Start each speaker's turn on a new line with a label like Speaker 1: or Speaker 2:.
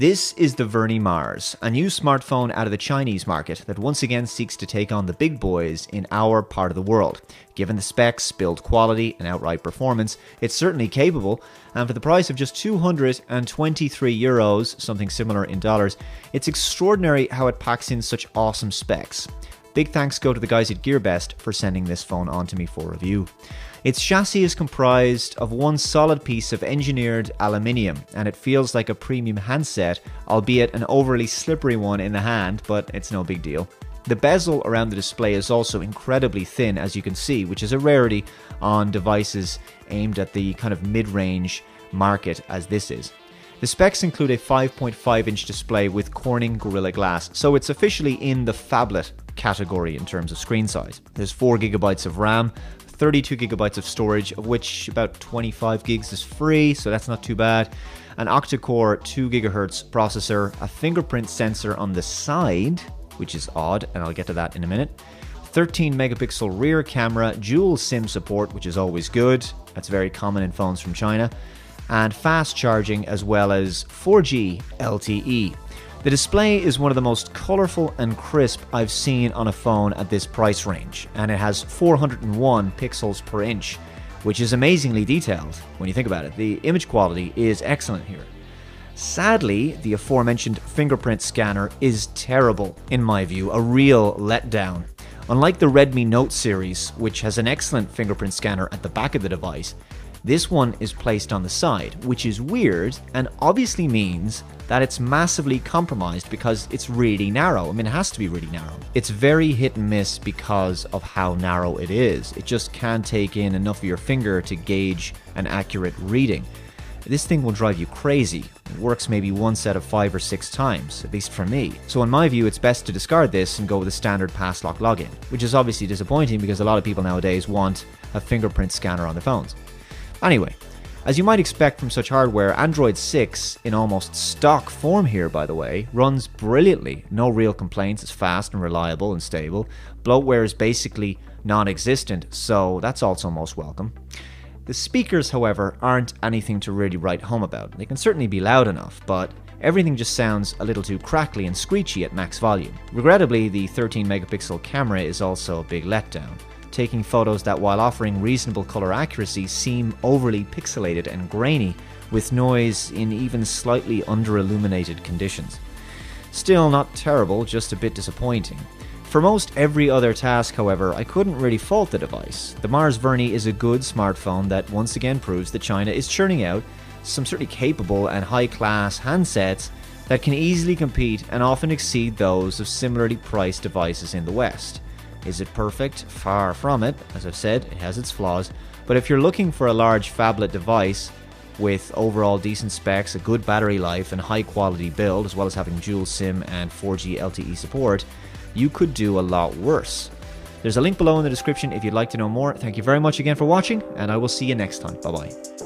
Speaker 1: This is the Vernee, a new smartphone out of the Chinese market that once again seeks to take on the big boys in our part of the world. Given the specs, build quality, and outright performance, it's certainly capable, and for the price of just €223, something similar in dollars, it's extraordinary how it packs in such awesome specs. Big thanks go to the guys at GearBest for sending this phone on to me for review. Its chassis is comprised of one solid piece of engineered aluminium, and it feels like a premium handset, albeit an overly slippery one in the hand, but it's no big deal. The bezel around the display is also incredibly thin, as you can see, which is a rarity on devices aimed at the kind of mid-range market as this is. The specs include a 5.5-inch display with Corning Gorilla Glass, so it's officially in the phablet category in terms of screen size. There's 4 GB of RAM, 32 GB of storage, of which about 25 gigs is free, so that's not too bad. An octa-core 2 GHz processor, a fingerprint sensor on the side, which is odd, and I'll get to that in a minute. 13 megapixel rear camera, dual SIM support, which is always good. That's very common in phones from China. And fast charging, as well as 4G LTE. The display is one of the most colorful and crisp I've seen on a phone at this price range, and it has 401 pixels per inch, which is amazingly detailed when you think about it. The image quality is excellent here. Sadly, the aforementioned fingerprint scanner is terrible, in my view, a real letdown. Unlike the Redmi Note series, which has an excellent fingerprint scanner at the back of the device, this one is placed on the side, which is weird and obviously means that it's massively compromised because it's really narrow. I mean, it has to be really narrow. It's very hit and miss because of how narrow it is. It just can't take in enough of your finger to gauge an accurate reading. This thing will drive you crazy. It works maybe one set of 5 or 6 times, at least for me. So in my view, it's best to discard this and go with a standard pass-lock login, which is obviously disappointing because a lot of people nowadays want a fingerprint scanner on their phones. Anyway, as you might expect from such hardware, Android 6, in almost stock form here by the way, runs brilliantly. No real complaints, it's fast and reliable and stable. Bloatware is basically non-existent, so that's also most welcome. The speakers, however, aren't anything to really write home about. They can certainly be loud enough, but everything just sounds a little too crackly and screechy at max volume. Regrettably, the 13 megapixel camera is also a big letdown, taking photos that, while offering reasonable color accuracy, seem overly pixelated and grainy, with noise in even slightly under-illuminated conditions. Still not terrible, just a bit disappointing. For most every other task, however, I couldn't really fault the device. The Mars Vernee is a good smartphone that once again proves that China is churning out some certainly capable and high-class handsets that can easily compete and often exceed those of similarly priced devices in the West. Is it perfect? Far from it. As I've said, it has its flaws. But if you're looking for a large phablet device with overall decent specs, a good battery life, and high quality build, as well as having dual SIM and 4G LTE support, you could do a lot worse. There's a link below in the description if you'd like to know more. Thank you very much again for watching, and I will see you next time. Bye bye.